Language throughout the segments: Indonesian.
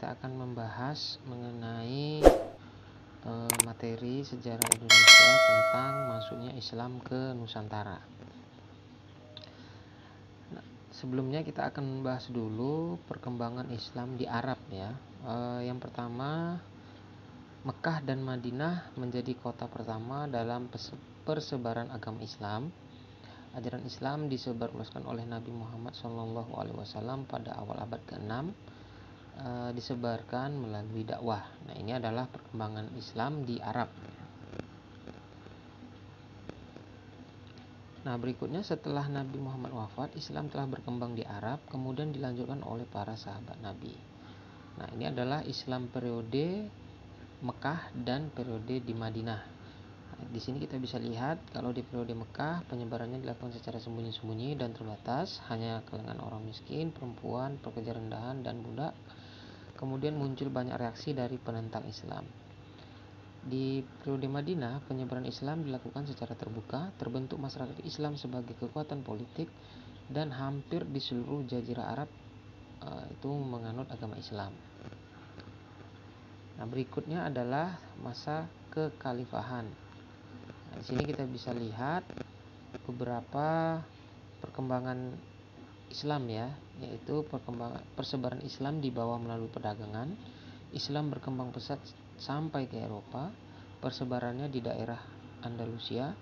kita akan membahas mengenai materi sejarah Indonesia tentang masuknya Islam ke Nusantara. Nah, sebelumnya kita akan membahas dulu perkembangan Islam di Arab ya. Yang pertama, Mekah dan Madinah menjadi kota pertama dalam persebaran agama Islam. Ajaran Islam disebarluaskan oleh Nabi Muhammad SAW pada awal abad ke-6, disebarkan melalui dakwah. Nah, ini adalah perkembangan Islam di Arab. Nah, berikutnya setelah Nabi Muhammad wafat, Islam telah berkembang di Arab, kemudian dilanjutkan oleh para sahabat Nabi. Nah, ini adalah Islam periode Mekah dan periode di Madinah. Nah, di sini kita bisa lihat kalau di periode Mekah penyebarannya dilakukan secara sembunyi-sembunyi dan terbatas, hanya kalangan orang miskin, perempuan, pekerja rendahan dan budak. Kemudian muncul banyak reaksi dari penentang Islam. Di periode Madinah, penyebaran Islam dilakukan secara terbuka, terbentuk masyarakat Islam sebagai kekuatan politik, dan hampir di seluruh jazirah Arab itu menganut agama Islam. Nah, berikutnya adalah masa kekhalifahan. Nah, di sini kita bisa lihat beberapa perkembangan Islam ya, yaitu persebaran Islam di bawah melalui perdagangan. Islam berkembang pesat sampai ke Eropa, persebarannya di daerah Andalusia,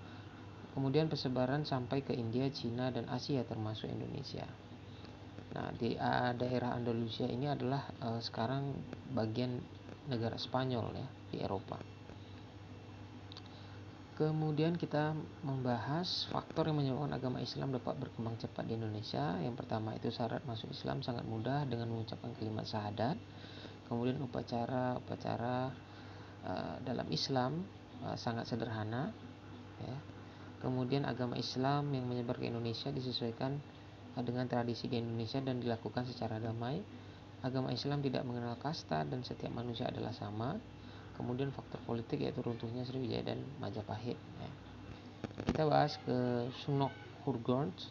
kemudian persebaran sampai ke India, Cina, dan Asia termasuk Indonesia. Nah, di daerah Andalusia ini adalah sekarang bagian negara Spanyol ya, di Eropa. Kemudian kita membahas faktor yang menyebabkan agama Islam dapat berkembang cepat di Indonesia. Yang pertama itu syarat masuk Islam sangat mudah dengan mengucapkan kalimat syahadat. Kemudian upacara dalam Islam sangat sederhana ya. Kemudian agama Islam yang menyebar ke Indonesia disesuaikan dengan tradisi di Indonesia dan dilakukan secara damai. Agama Islam tidak mengenal kasta dan setiap manusia adalah sama. Kemudian faktor politik yaitu runtuhnya Sriwijaya dan Majapahit ya. Kita bahas ke Sunok Hurgons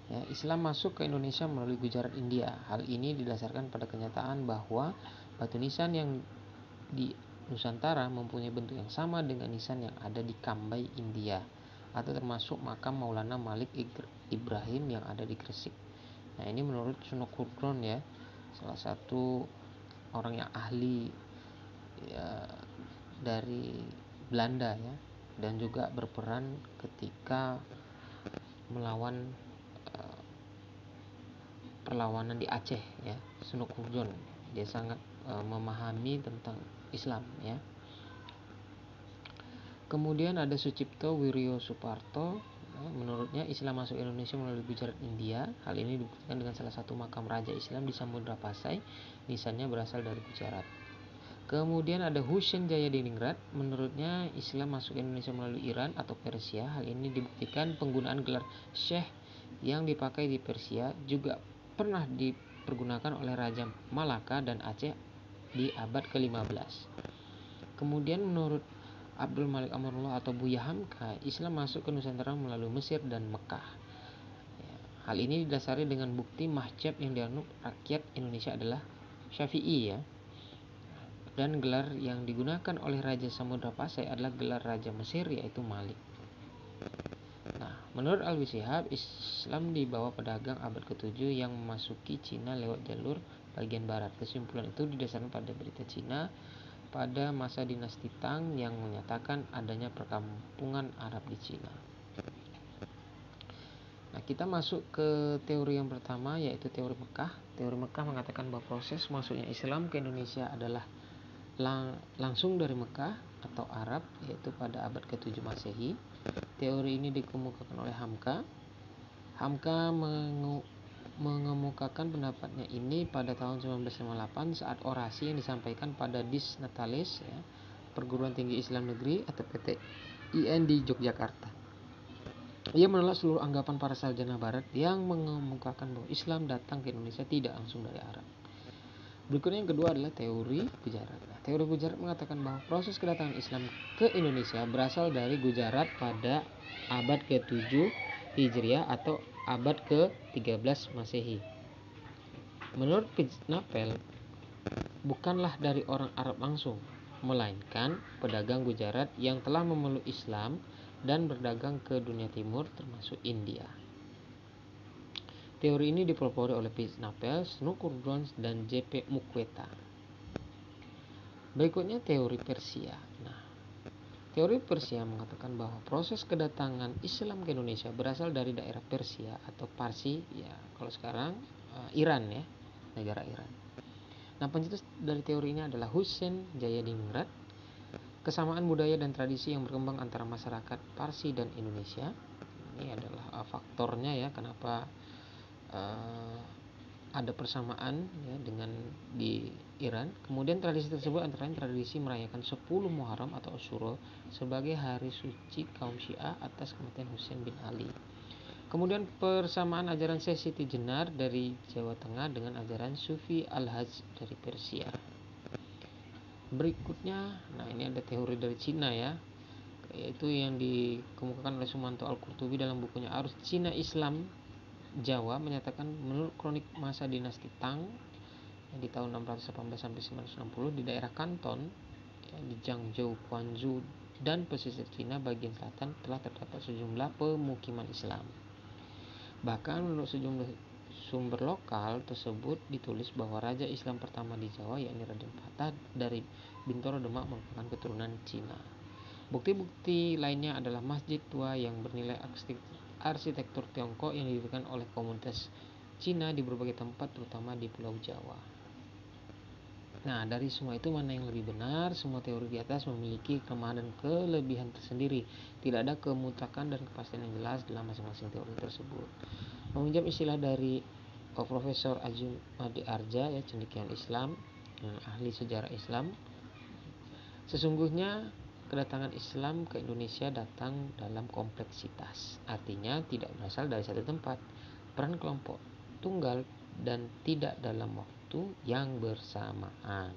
ya. Islam masuk ke Indonesia melalui Gujarat, India. Hal ini didasarkan pada kenyataan bahwa batu nisan yang di Nusantara mempunyai bentuk yang sama dengan nisan yang ada di Kambai, India, atau termasuk makam Maulana Malik Ibrahim yang ada di Gresik. Nah, ini menurut Sunok Hurgons ya, salah satu orang yang ahli ya, dari Belanda ya, dan juga berperan ketika melawan perlawanan di Aceh ya. Sunok Hurgons dia sangat memahami tentang Islam ya. Kemudian ada Sucipto Wiryo Suparto ya, menurutnya Islam masuk Indonesia melalui Gujarat, India. Hal ini dibuktikan dengan salah satu makam raja Islam di Samudra Pasai, nisannya berasal dari Gujarat. Kemudian ada Husein Jayadiningrat, menurutnya Islam masuk Indonesia melalui Iran atau Persia. Hal ini dibuktikan penggunaan gelar Syekh yang dipakai di Persia juga pernah dipergunakan oleh Raja Malaka dan Aceh di abad ke-15. Kemudian menurut Abdul Malik Amarullah atau Buya Hamka, Islam masuk ke Nusantara melalui Mesir dan Mekah. Ya, hal ini didasari dengan bukti mazhab yang dianut rakyat Indonesia adalah Syafi'i ya. Dan gelar yang digunakan oleh Raja Samudra Pasai adalah gelar Raja Mesir yaitu Malik. Nah, menurut Alwi Shihab, Islam dibawa pedagang abad ke-7 yang memasuki Cina lewat jalur bagian barat. Kesimpulan itu didasarkan pada berita Cina pada masa dinasti Tang yang menyatakan adanya perkampungan Arab di Cina. Nah, kita masuk ke teori yang pertama yaitu teori Mekah. Teori Mekah mengatakan bahwa proses masuknya Islam ke Indonesia adalah langsung dari Mekah atau Arab yaitu pada abad ke-7 Masehi. Teori ini dikemukakan oleh Hamka. Hamka mengemukakan pendapatnya ini pada tahun 1958 saat orasi yang disampaikan pada Dis Natalis ya, Perguruan Tinggi Islam Negeri atau PTIN di Yogyakarta. Ia menolak seluruh anggapan para sarjana barat yang mengemukakan bahwa Islam datang ke Indonesia tidak langsung dari Arab. Berikutnya yang kedua adalah teori Gujarat. Nah, teori Gujarat mengatakan bahwa proses kedatangan Islam ke Indonesia berasal dari Gujarat pada abad ke-7 Hijriah atau abad ke-13 Masehi. Menurut Pijnapel, bukanlah dari orang Arab langsung, melainkan pedagang Gujarat yang telah memeluk Islam dan berdagang ke dunia timur termasuk India. Teori ini dipelopori oleh P. Snapel, Snooker Jones, dan J.P. Mukweta. Berikutnya teori Persia. Teori Persia mengatakan bahwa proses kedatangan Islam ke Indonesia berasal dari daerah Persia atau Parsi, ya kalau sekarang Iran ya, negara Iran. Nah, pencetus dari teori ini adalah Hussein Jayadiningrat. Kesamaan budaya dan tradisi yang berkembang antara masyarakat Parsi dan Indonesia. Ini adalah faktornya ya, kenapa ada persamaan ya dengan di Iran. Kemudian tradisi tersebut antara lain tradisi merayakan 10 Muharram atau Asyura sebagai hari suci kaum Syiah atas kematian Husain bin Ali. Kemudian persamaan ajaran Syekh Siti Jenar dari Jawa Tengah dengan ajaran Sufi Al-Hajj dari Persia. Berikutnya, ini ada teori dari Cina ya, yaitu yang dikemukakan oleh Sumanto Al-Qurtubi dalam bukunya Arus Cina Islam Jawa, menyatakan menurut kronik masa dinasti Tang di tahun 618 sampai 960 di daerah Kanton ya, di Jiangzhou, Guangzhou dan pesisir Cina bagian selatan telah terdapat sejumlah pemukiman Islam. Bahkan menurut sejumlah sumber lokal tersebut ditulis bahwa raja Islam pertama di Jawa yakni Raden Fatah dari Bintoro Demak merupakan keturunan Cina. Bukti-bukti lainnya adalah masjid tua yang bernilai arsitektur Tiongkok yang didirikan oleh komunitas Cina di berbagai tempat terutama di Pulau Jawa. Nah, dari semua itu mana yang lebih benar? Semua teori di atas memiliki kelemahan dan kelebihan tersendiri. Tidak ada kemutlakan dan kepastian yang jelas dalam masing-masing teori tersebut. Meminjam istilah dari Profesor Azim Adi Arja ya, cendekiawan Islam, ahli sejarah Islam. Sesungguhnya kedatangan Islam ke Indonesia datang dalam kompleksitas. Artinya tidak berasal dari satu tempat, peran kelompok tunggal dan tidak dalam waktu yang bersamaan.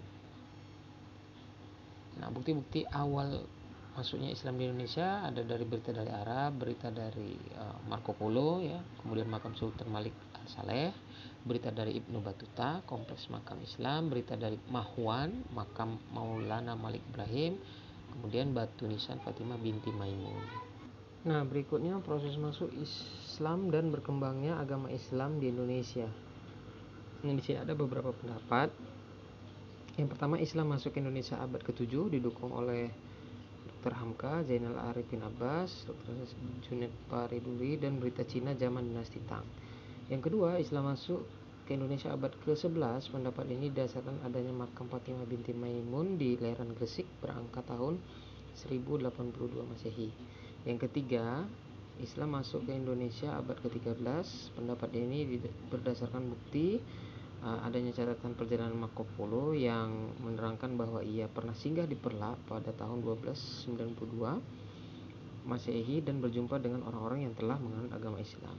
Nah, bukti-bukti awal masuknya Islam di Indonesia ada dari berita dari Arab, berita dari Marco Polo ya, kemudian makam Sultan Malik Al-Saleh, berita dari Ibnu Battuta, kompleks makam Islam, berita dari Mahwan, makam Maulana Malik Ibrahim, kemudian batu nisan Fatimah binti Maimun. Nah, berikutnya proses masuk Islam dan berkembangnya agama Islam di Indonesia. Nah, di sini ada beberapa pendapat. Yang pertama, Islam masuk ke Indonesia abad ke-7 didukung oleh Dr. Hamka, Zainal Arifin Abbas, Dr. Junaid Pariduri, dan berita Cina zaman dinasti Tang. Yang kedua, Islam masuk ke Indonesia abad ke-11. Pendapat ini didasarkan adanya makam Fatimah binti Maimun di Leran Gresik berangka tahun 1082 Masehi. Yang ketiga, Islam masuk ke Indonesia abad ke-13. Pendapat ini berdasarkan bukti adanya catatan perjalanan Marco Polo yang menerangkan bahwa ia pernah singgah di Perla pada tahun 1292 Masehi dan berjumpa dengan orang-orang yang telah menganut agama Islam.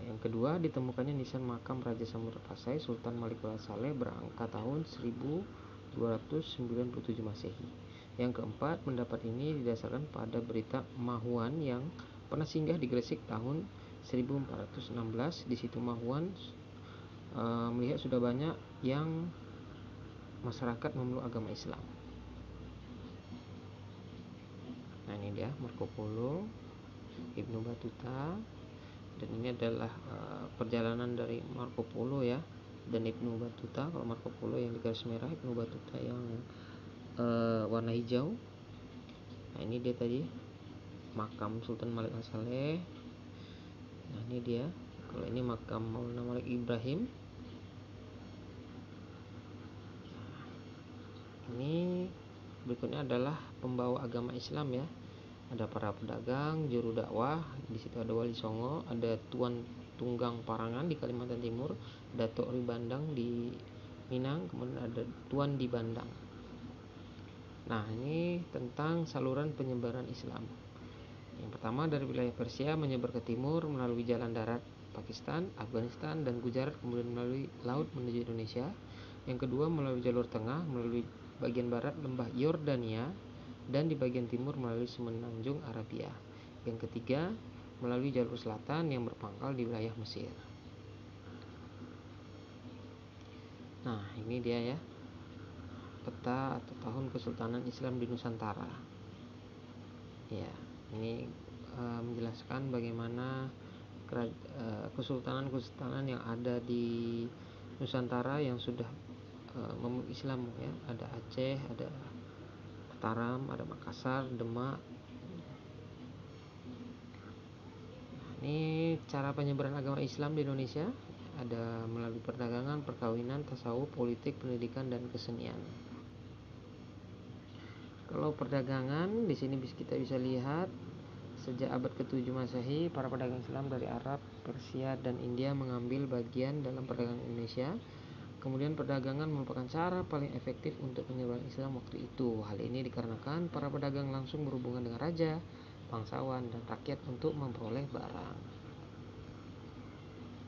Yang kedua, ditemukannya nisan makam Raja Samudra Pasai Sultan Malik Al-Saleh berangka tahun 1297 Masehi. Yang keempat, pendapat ini didasarkan pada berita Mahuan yang pernah singgah di Gresik tahun 1416. Di situ Mahuan melihat sudah banyak yang masyarakat memeluk agama Islam. Nah, ini dia Marco Polo, Ibnu Battuta, dan ini adalah perjalanan dari Marco Polo ya, dan Ibnu Battuta. Kalau Marco Polo yang di garis merah, Ibnu Battuta yang warna hijau. Nah, ini dia tadi makam Sultan Malik Al-Saleh. Nah, ini dia. Kalau ini makam Maulana Malik Ibrahim. Ini berikutnya adalah pembawa agama Islam ya. Ada para pedagang, juru dakwah, di situ ada Wali Songo, ada Tuan Tunggang Parangan di Kalimantan Timur, Datuk Ribandang di Minang, kemudian ada Tuan di Bandang. Nah, ini tentang saluran penyebaran Islam. Yang pertama, dari wilayah Persia menyebar ke timur melalui jalan darat Pakistan, Afghanistan, dan Gujarat, kemudian melalui laut menuju Indonesia. Yang kedua, melalui jalur tengah melalui bagian barat lembah Yordania dan di bagian timur melalui semenanjung Arabia. Yang ketiga, melalui jalur selatan yang berpangkal di wilayah Mesir. Nah, ini dia ya. peta atau tahun Kesultanan Islam di Nusantara. Ya, ini menjelaskan bagaimana kesultanan yang ada di Nusantara yang sudah memeluk Islam, ya. Ada Aceh, ada Mataram, ada Makassar, Demak. Ini cara penyebaran agama Islam di Indonesia, ada melalui perdagangan, perkawinan, tasawuf, politik, pendidikan, dan kesenian. Kalau perdagangan, di sini kita bisa lihat sejak abad ke-7 Masehi, para pedagang Islam dari Arab, Persia, dan India mengambil bagian dalam perdagangan Indonesia. Kemudian perdagangan merupakan cara paling efektif untuk penyebaran Islam waktu itu. Hal ini dikarenakan para pedagang langsung berhubungan dengan raja, bangsawan, dan rakyat untuk memperoleh barang.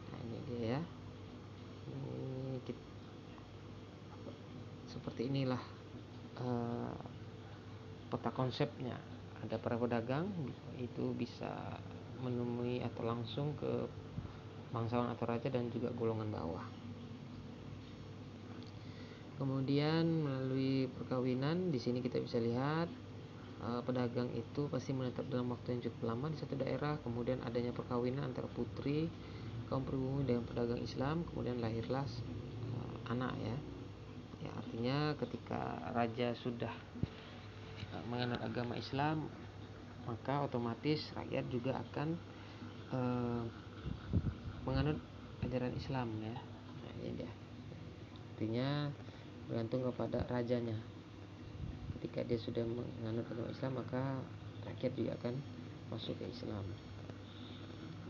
Nah, ini dia ya. Seperti inilah peta konsepnya. Ada para pedagang itu bisa menemui atau langsung ke bangsawan atau raja dan juga golongan bawah. Kemudian melalui perkawinan, di sini kita bisa lihat pedagang itu pasti menetap dalam waktu yang cukup lama di satu daerah. Kemudian adanya perkawinan antara putri kaum pribumi dengan pedagang Islam, kemudian lahirlah anak, ya. Ya, artinya ketika raja sudah menganut agama Islam, maka otomatis rakyat juga akan menganut ajaran Islam, ya. Nah, ini dia. Artinya bergantung kepada rajanya. Ketika dia sudah menganut agama Islam, maka rakyat juga akan masuk ke Islam.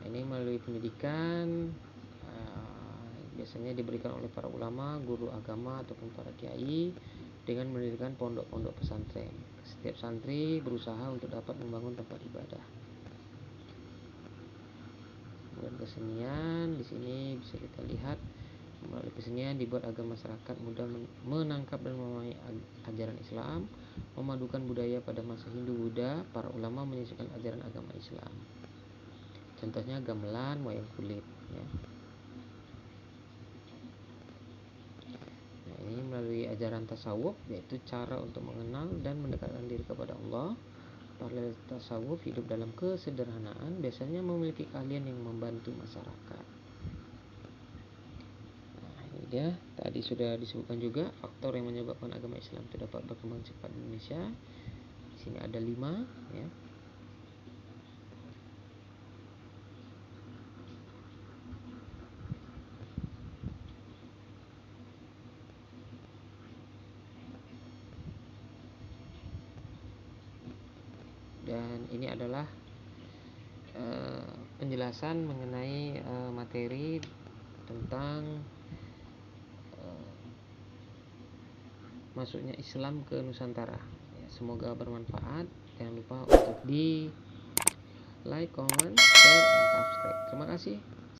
Ini melalui pendidikan, biasanya diberikan oleh para ulama, guru agama, ataupun para kiai dengan mendirikan pondok-pondok pesantren. Setiap santri berusaha untuk dapat membangun tempat ibadah. Kemudian kesenian, di sini bisa kita lihat melalui kesenian dibuat agar masyarakat mudah menangkap dan memahami ajaran Islam, memadukan budaya pada masa Hindu-Buddha. Para ulama menyisipkan ajaran agama Islam. Contohnya gamelan, wayang kulit, ya. Nah, ini melalui ajaran tasawuf, yaitu cara untuk mengenal dan mendekatkan diri kepada Allah. Para tasawuf hidup dalam kesederhanaan, biasanya memiliki keahlian yang membantu masyarakat. Ya, tadi sudah disebutkan juga faktor yang menyebabkan agama Islam itu dapat berkembang cepat di Indonesia. Di sini ada 5, ya. Dan ini adalah penjelasan mengenai materi tentang masuknya Islam ke Nusantara. Ya, semoga bermanfaat. Jangan lupa untuk di like, comment, share, dan subscribe. Terima kasih.